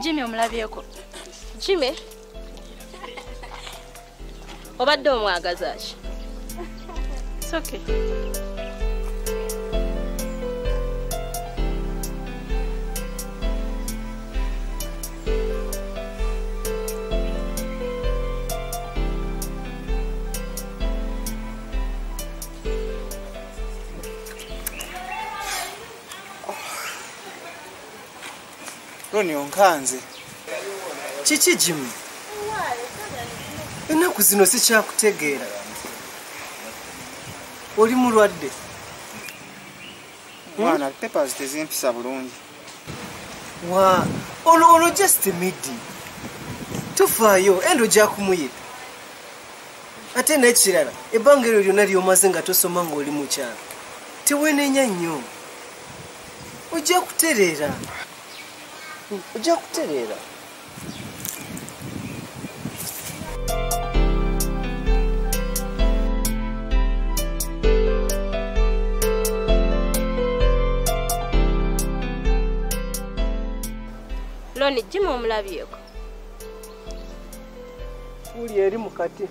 Jimmy omulabyeko. Jimmy? Obadde omwagaza ki? It's okay. Ronnie onkanze. Kiki Jimmy? Ennaku zino sikyakutegeera. Oli mulwadde. Mwana papers tezimpisa bulungi. Wa, ono just midi. Tufaayo endo gya kumuyita. Ate n'ekirala ebbanga eryo lyonna ly'omaze nga tosoma ng'oli mu kyalo. Teweenenya nnyo. Ojja kutereera. Ojja kutereera. Ronnie, Jimmy omulabyeko. Uli eri mukati.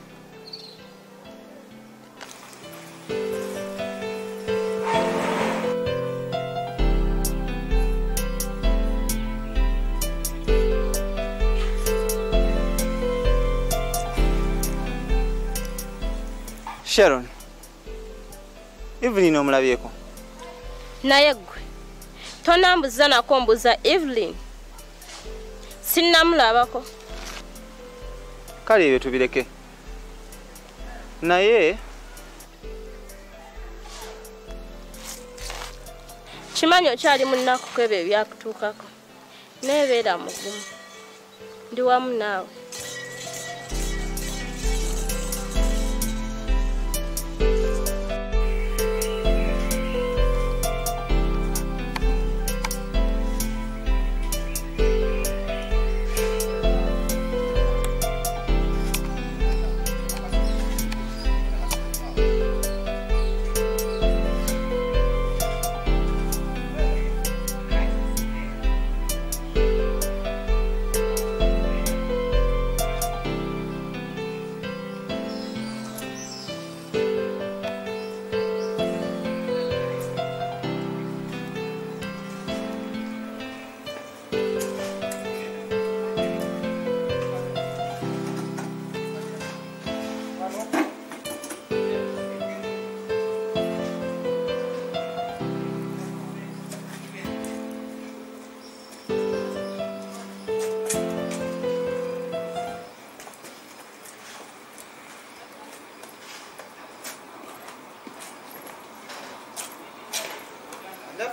Sharon. Evelyn omulabyeko. Naye gwe. Tonambuza nako mbuza Evelyn. Sinnamulabako. Kale ebyo tubireke. Naye kimanyi okyali munnaku kwebyo ebyakutuukako. Neebeera mugumu. Ndi wamu naawe.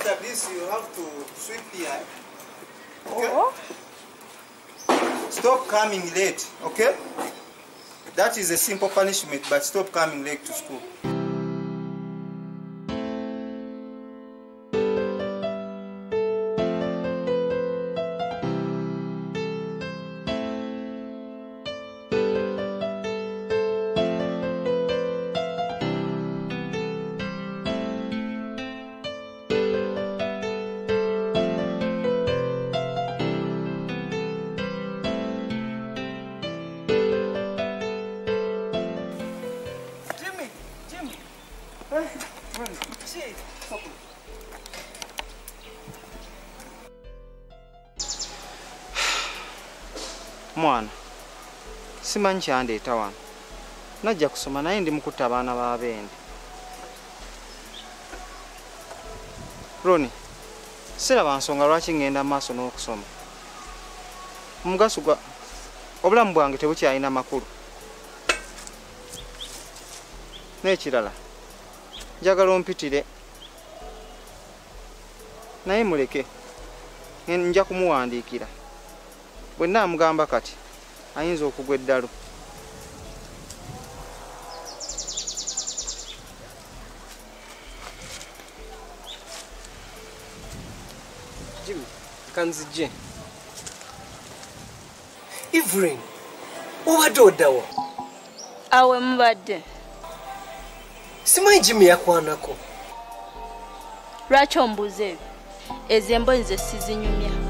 after this you have to sweep here. Okay? Oh. Stop coming late, okay? That is a simple punishment, but stop coming late to school. Mwana, simanyi kyandeeta wano. Najja kusoma naye ndi mukutta abaana b'abende. Ronnie, siraba nsonga lwaki ngenda maaso n'okusoma. Omugaso gwa obulamu bwange tebukyalina makulu. N'ekirala, njagala ompitire. Naye muleke, nja kumuwandiikira. Bwe nnaamugamba kati ayinza okugwa eddalo. Jimmy, kanzije. Evelyn, obadde oddawa? Awe mubadde. Simanyi Jimmy yakwanako. Lwaki ombuuza ebyo? Ezo emboni ze sizinyumya.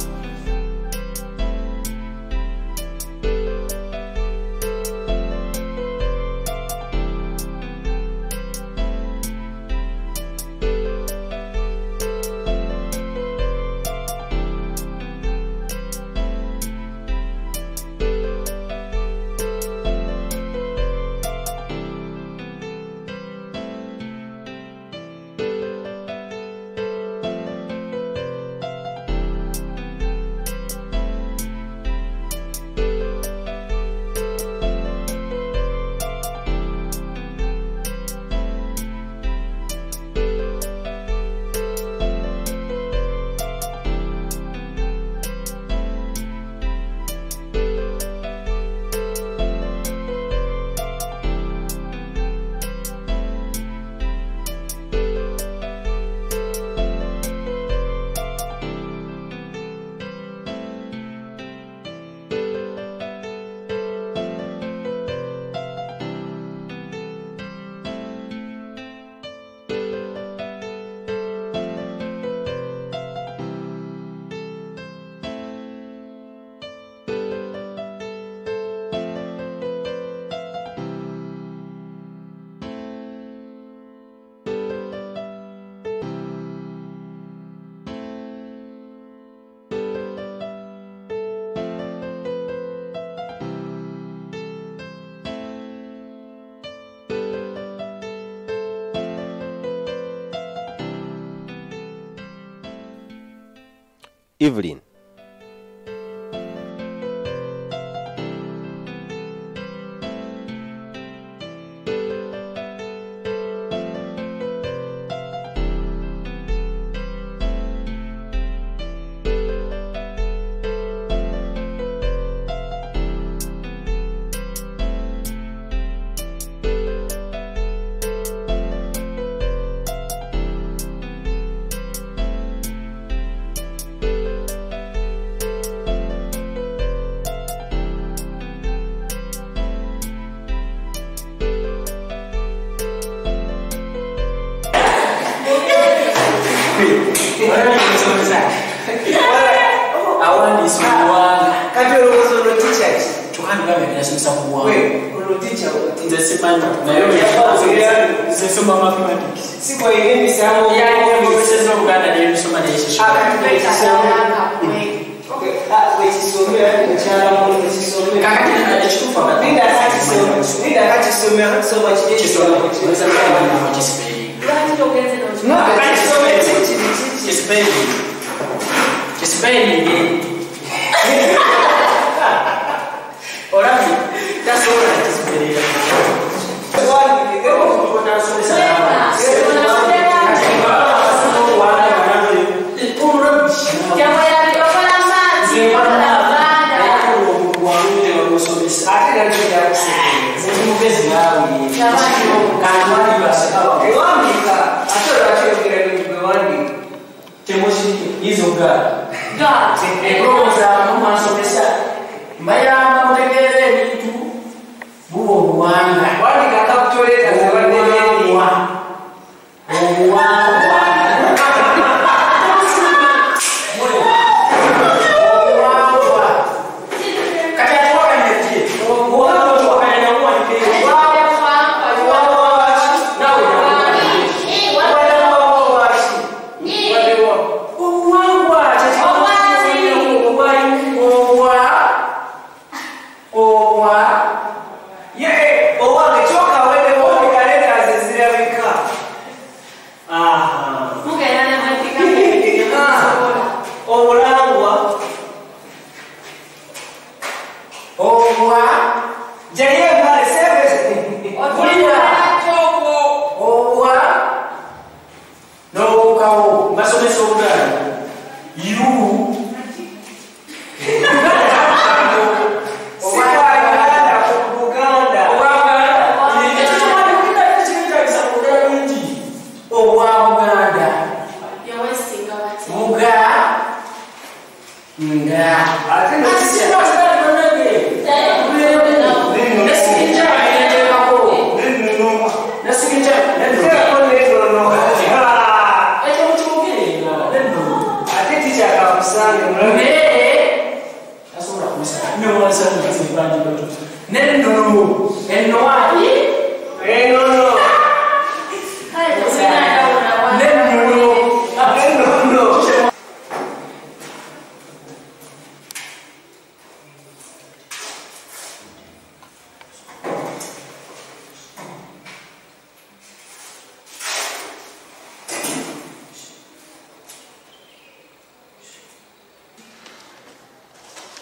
EVENYLN.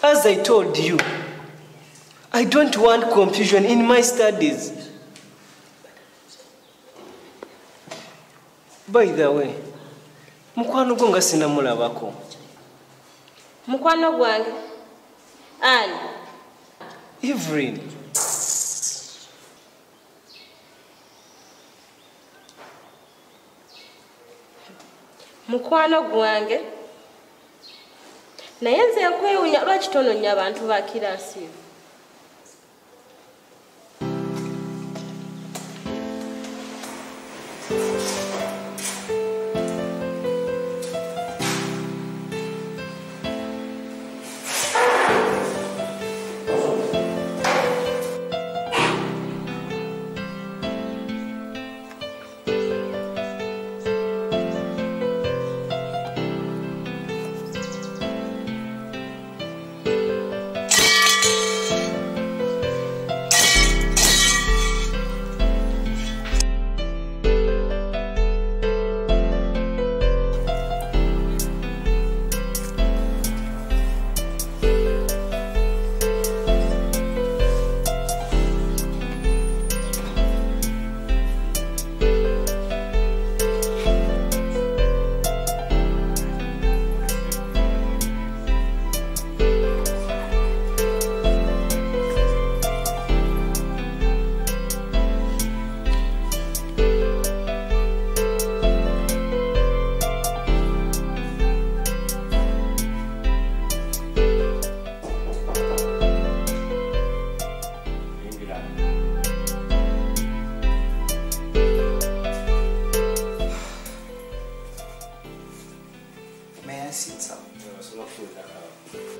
As I told you, I don't want confusion in my studies. By the way, mukwano gwange sinamulabako. Mukwano gwange? Ani? EVENYLN. Mukwano gwange? Naye nze nkwewuunya lwaki tononya abantu ba kirasi.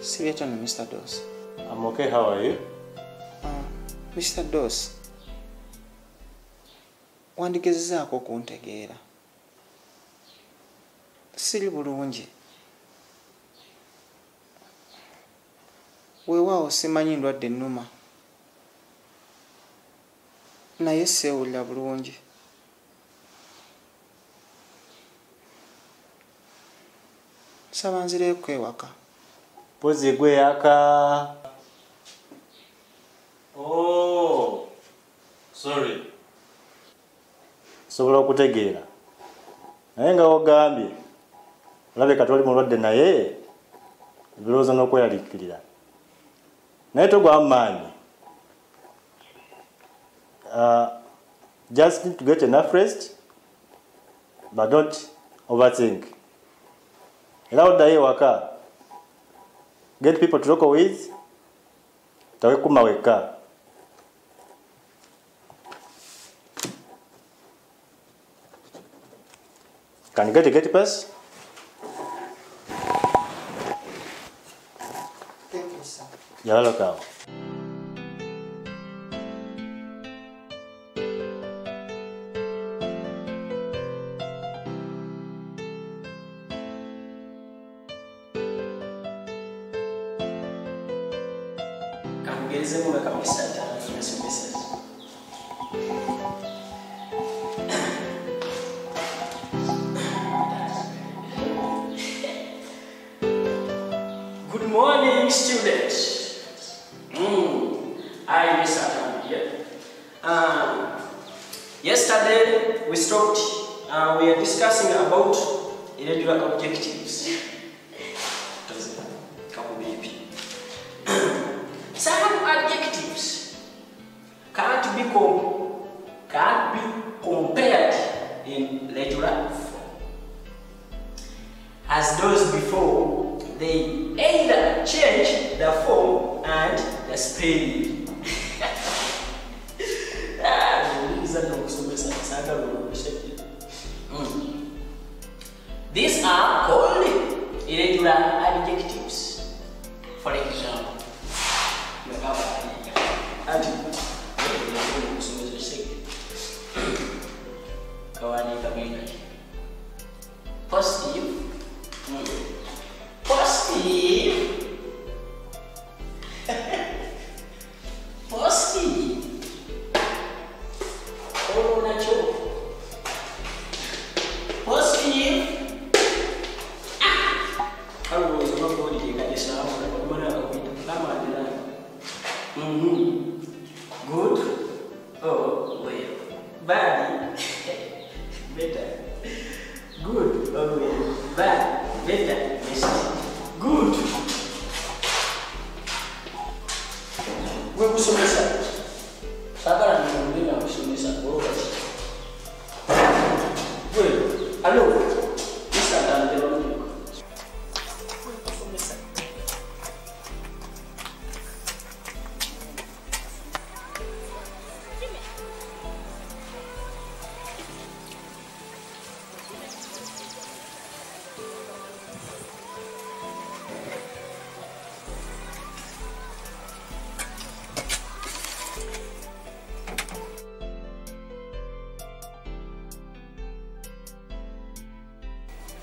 Siriaton, Mr. Doss. I'm okay, how are you? Mr. Doss. Wandigezezaako okuntegeera. Siri bulungi. Weewaawo simanyi ndwadde nnuma. Naye seewulira bulungi. Nsaba nzireeko ewaka. Pozi gweyaka. Oh, sorry. Sobola okutegeera. Naye nga ogambye. Olabika toli mulwadde naye ebirowoozo n'okweyaliikirira. Naye togwamu maanyi. Just need to get enough rest, but don't overthink. Era oddayo ewaka. Get people to talk with. Tawekuma weka. Can you get a pass? Thank you, sir. You're welcome. Good morning, students. I am SHARON here. Yesterday we stopped. We are discussing about irregular objectives. Some adjectives can't be compared in regular form. As those before, they either change the form and the spelling. These are called irregular adjectives. For example, positive, positive, positive, oh, natural, positive. Good. Oh, well. Bad. Better. Good. Oh, well. Bad. Better. Best. Good. Wewe kusomesa. Sagala ni mwingine wa kusomesa. Wewe. Hello. Mr. Dandelo.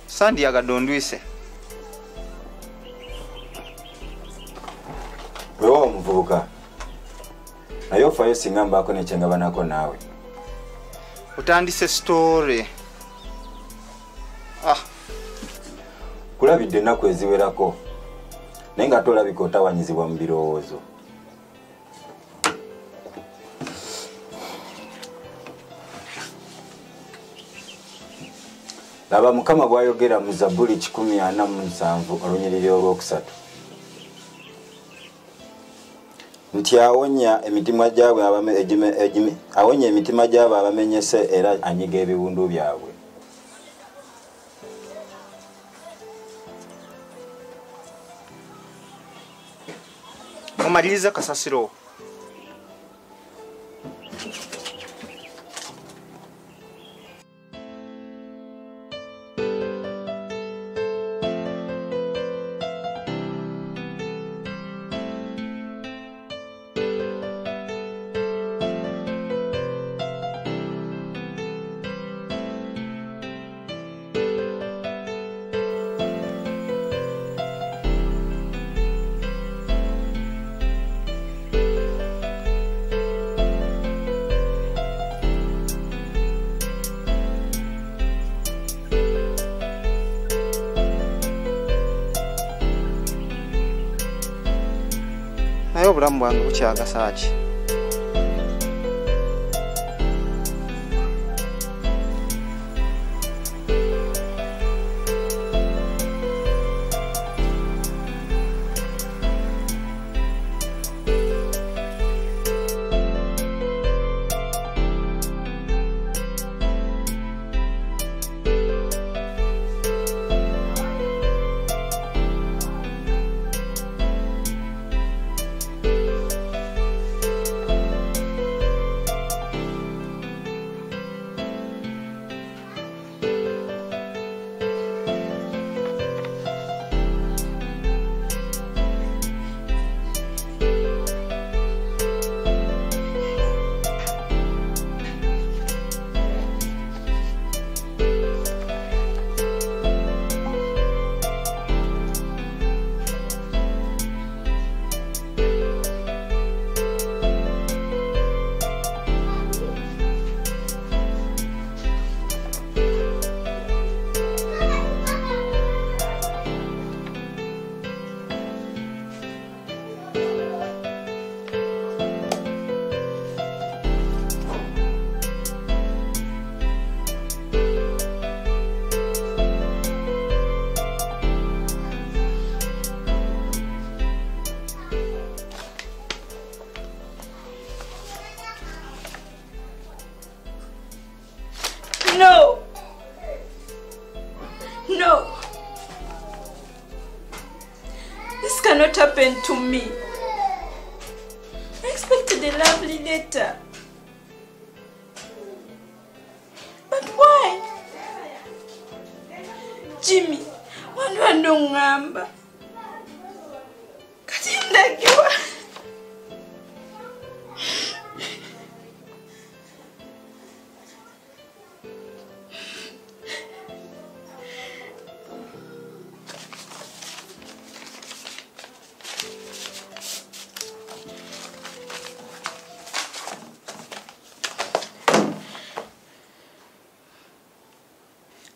Sandi yagadde ondwise. Wewe omuvubuka. Naye ofayo singa mbaako nekyengabanako naawe. Otandise story. Kulabidde ennaku eziwerako. Naye nga tolabika otawanyizibwa mu birowoozo. Laba Mukama bw'ayogera mu Zabbuli 147 olunyiriri olwokusatu. Nti awonya emitima gyabwe awonya emitima gyabwe abamenyese era anyiga ebiwundu byabwe. Omaliriza kasasiro. naye obulamu bwange bukyagasa ki? No! No! This cannot happen to me. I expected a lovely letter. But why? Jimmy, why don't ngamba? Kati ndagiwa.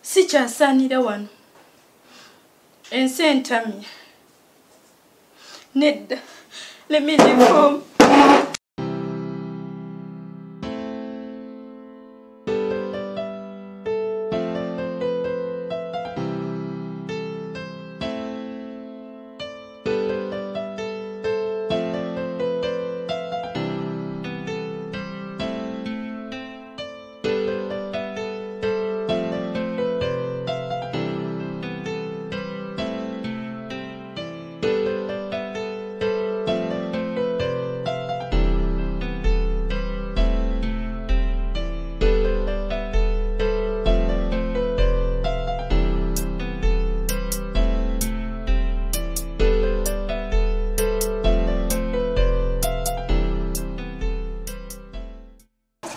Sikyasaanira wano. Ensi entamye. Nedda. Let me leave home.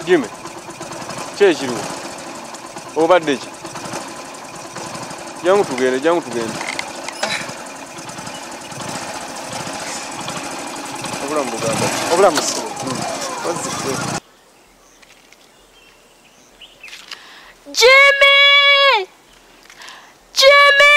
Jimmy, kyekiriwo obadde ki? Jangu tugende. Obulamu bugamba. Obulamu si. Jimmy! Jimmy!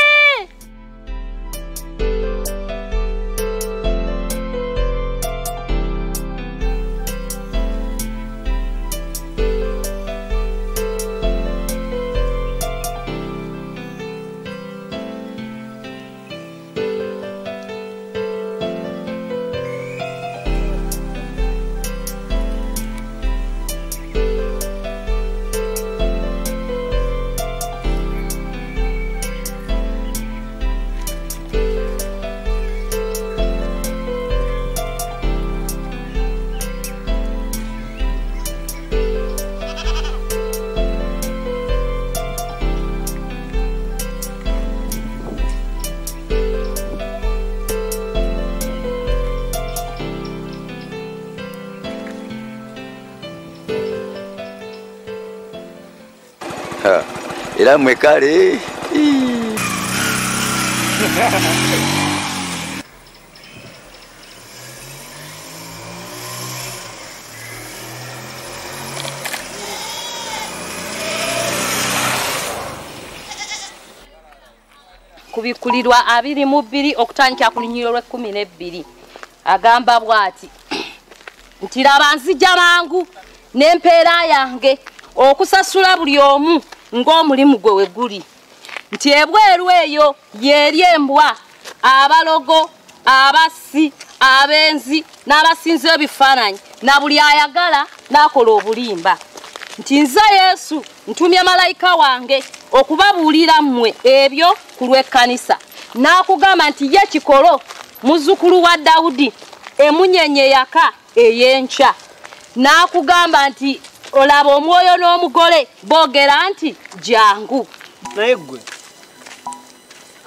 Era mwekale. Kubikulirwa 22 okutandikira ku Lunyiriro lwe 12. agamba bw'ati nti laba nzija mangu n'empeera yange okusasula buli omu ng'omulimu gwe we guli nti ebweru eyo yeri embwa abalogo abasi abenzi n'abasinze ebifaananyi na buli ayagala n'akola obulimba nti nze Yesu ntumye malayika wange okubabuulira mmwe ebyo ku lw'ekkanisa n'akugamba nti ye kikolo muzzukulu wa Dawudi emunyenye yaka ey'enkya n'akugamba nti olaba omwoyo n'omugole boogera nti jangu. Naye gwe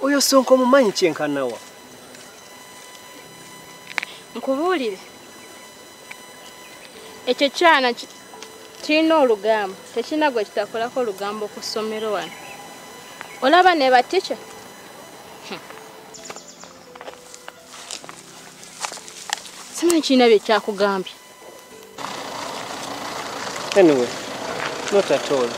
oyo Sonko mumanyi kyenkanawa? Nkubuulire ekyo kyana kirina olugambo tekirina gwe kitakolako olugambo ku ssomero wano olaba ne batica simanyi kirina bye kyakugambye. Anyway, not at all.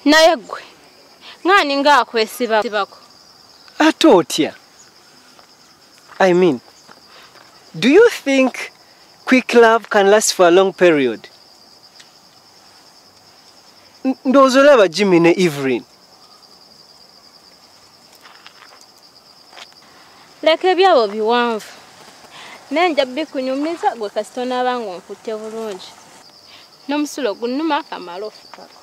Naye gwe ngani ngaakwesibako ate otya? I mean, do you think quick love can last for a long period? Ndowooza olaba Jimmy ne Evelyn. leka ebyabo biwanvu nenja bikunyumiza gwe kasita onaaba ng'onkutte bulungi n'omusulo gunnuma akamala ofukako.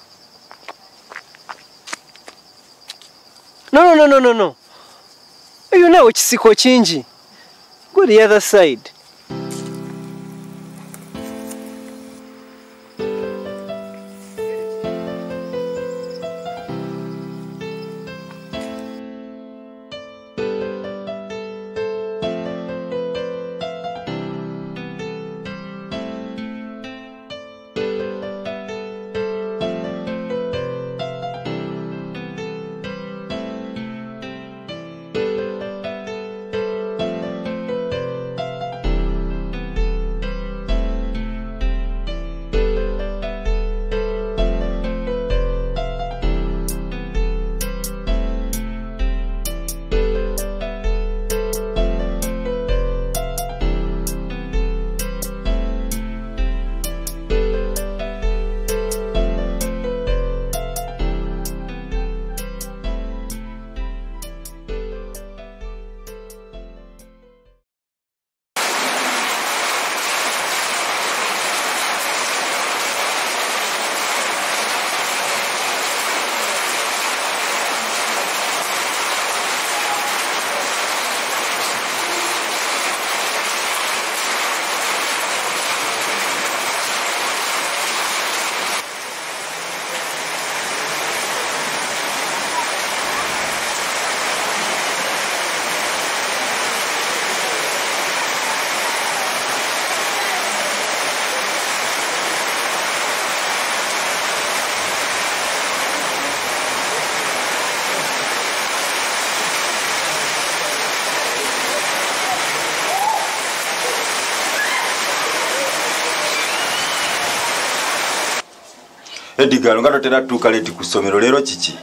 No. You know kisiko kingi. Go the other side. Edigalo nga totera tuuka leeti ku ssomero leero kiki?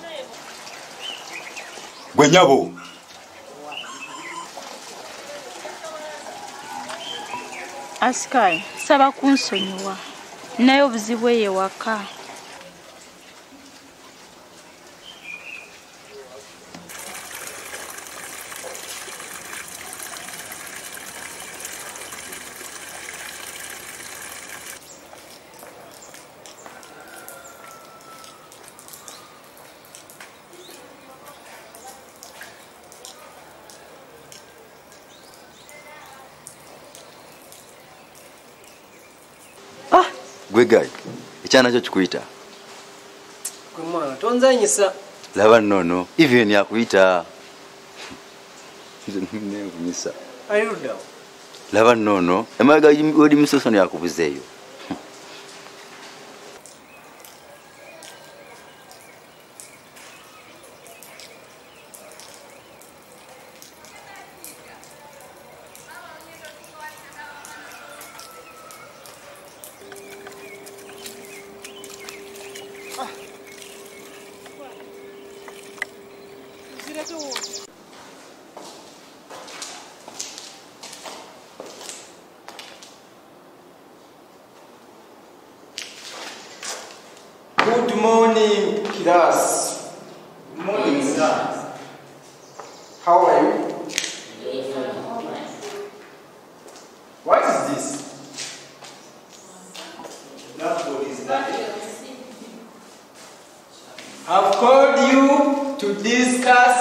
Gwe nyabo. Asikali, saba kunsonyiwa. Naye obuzibu eyo waka. Gwe guy, ekyana kyo kikuyita? Gwe mwana tonzanyisa. Laba nnono, even yakuyita. Nevumisa. Ayuda. Laba nnono, emabega wedi musosono yakubuzeeyo. Good morning, class. Good morning, sir. How are you? What is this? Blackboard is that. I've called you to discuss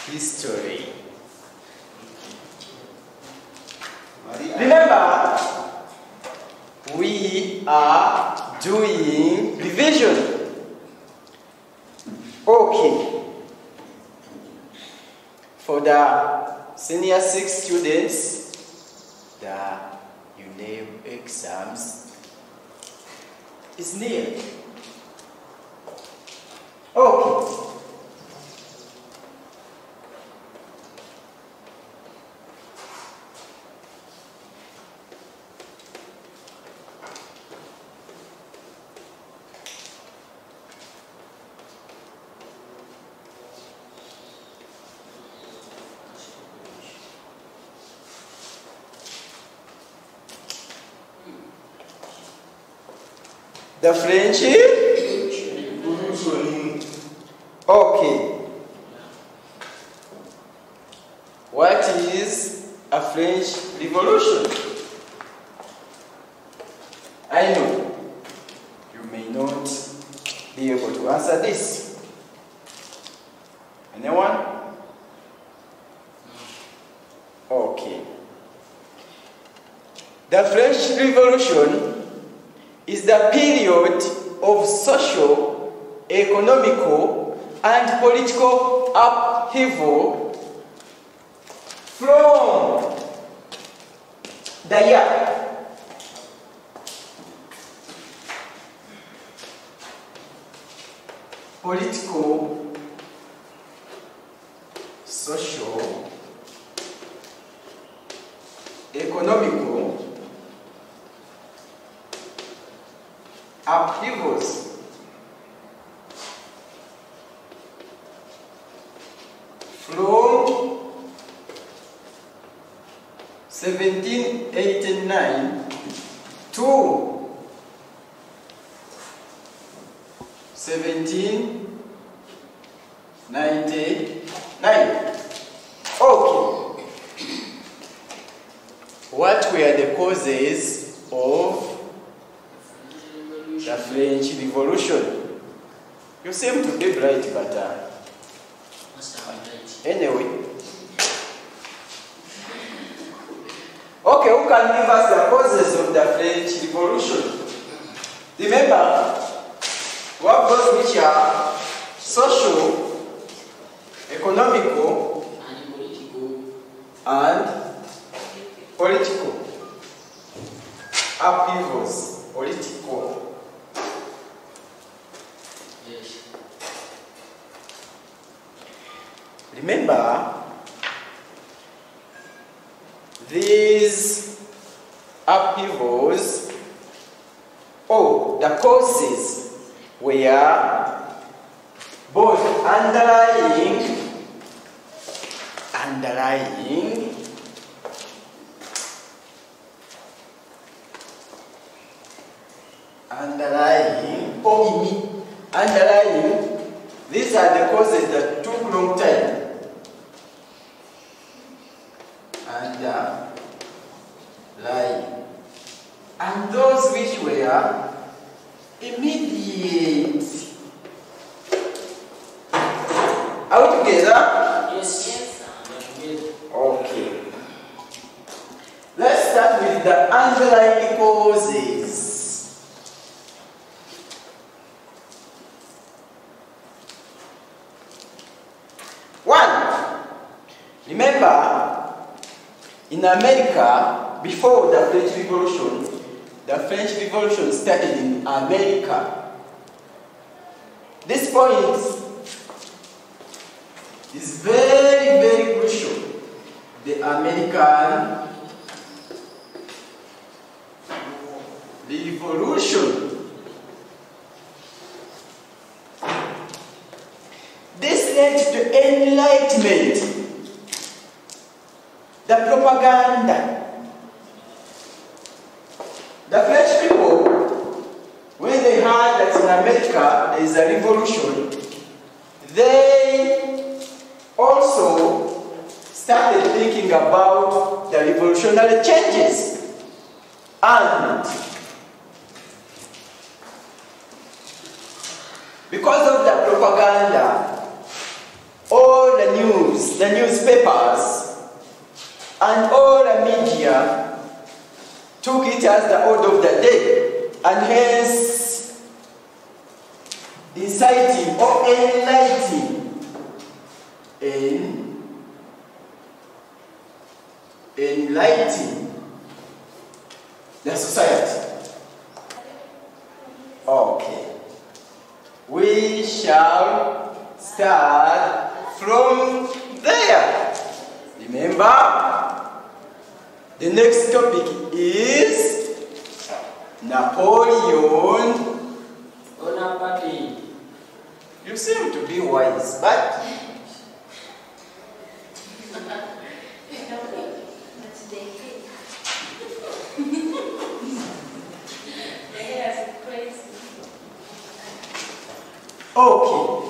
history. Remember, we are doing revision. Okay. For the senior 6 students, the UNEM exams is near. Okay. The friendship? Okay. What is a French Revolution? I know you may not be able to answer this. Anyone? Okay. The French Revolution is the period of social, economical, and political upheaval from the year political, social, economical upheavals from 1789 to 1799. Okay. What were the causes of the French Revolution? You seem to be bright, but anyway. Okay, who can give us the causes of the French Revolution? Remember, we have those which are social, economical, and political upheavals. Political. Yes. Remember, these upheavals, the causes where both underlying or underlying, these are the causes that took long time. Underlying. And those which were immediate. Are we together? Yes. Okay. Let's start with the underlying causes. One, remember, in America, before the French Revolution started in America. This point is very, very crucial. The American Revolution. This led to enlightenment, the propaganda. The French people, when they heard that in America there is a revolution, they also started thinking about the revolutionary changes. And because of the propaganda, all the news, the newspapers, and all the media took it as the order of the day, and hence inciting or enlightening the society. Okay. We shall start from there. Remember, the next topic is Napoleon Bonaparte. You seem to be wise, but okay.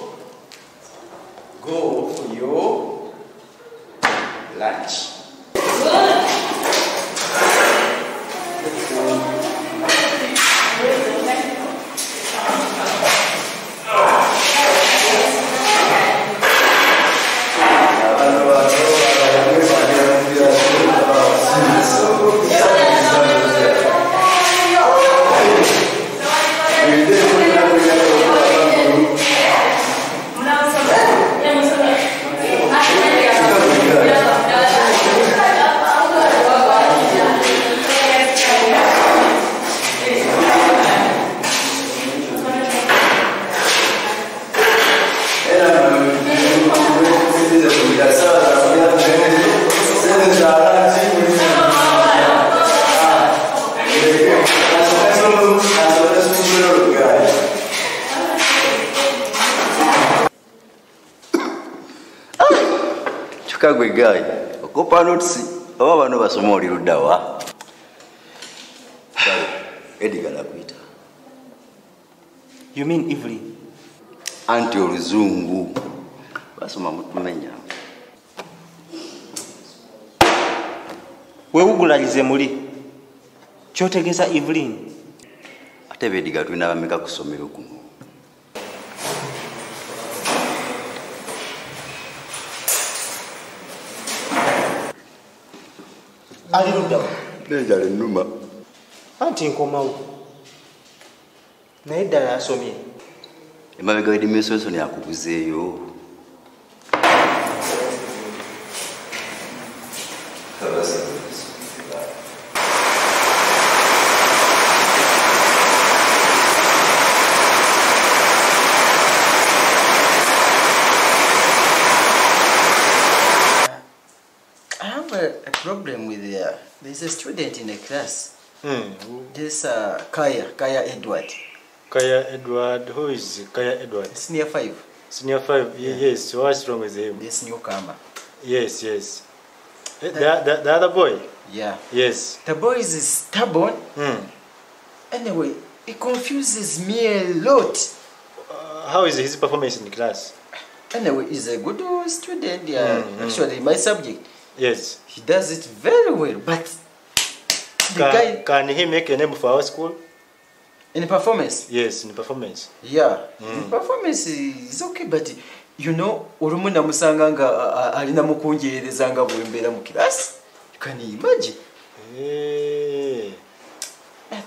Go for your lunch. Kagwe guy, okopa notes, oba bano basoma oli luddawa. Edgar nakuita. You mean Evelyn? Anti oluzungu. Basoma mutumenya. Weugulalize muli. Kyotegeeza Evelyn. Ate Edgar tulina bameka kusomero kuno. Ali luddawa. Nejale nnuma. Anti nkomawo. Naye ddala asomye. Emabega w'edimisoso yakuguzeeyo. Problem with there's a student in the class. This Kaya Edward. Kaya Edward. Who is Kaya Edward? Senior 5. Senior 5. Yes. So what's wrong with him? This newcomer. Yes. The other boy. Yeah. Yes. The boy is stubborn. Anyway, it confuses me a lot. How is his performance in class? Anyway, he's a good student. Actually, my subject. Yes. He does it very well, but can he make a name for our school? In performance? Yes, in performance. Yeah, in performance is okay, but you know, urumuna musanga nga alina mukunjereza nga bwembera mu class. You can imagine.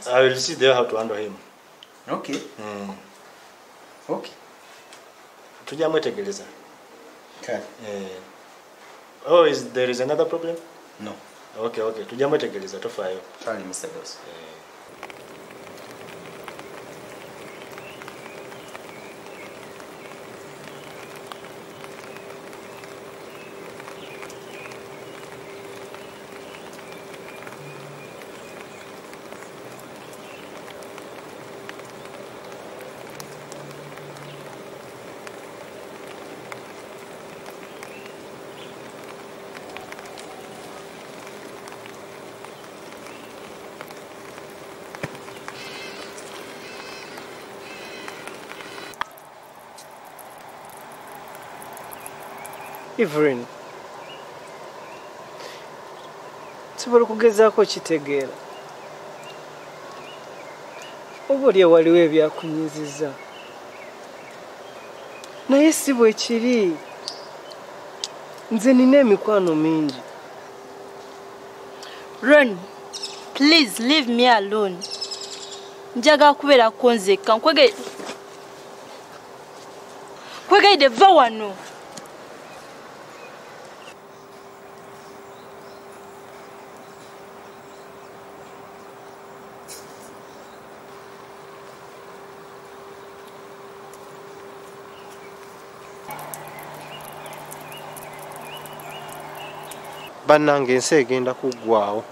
I will see there how to handle him. Okay. Okay. Tujamwetegereza. Okay. Oh, there is another problem? No. Okay. Tujamwetegereza tofayo. Sorry, Mr. Boss. Evelyn, nsobola okugezaako kitegeera oba olya waliwo ebyakunyiziza naye si bwe kiri. Nze nina emikwano mingi. Ronnie, please leave me alone. Njaga kubeera konzeka nkwegaide va wano. Bannange ensi egenda kuggwaawo.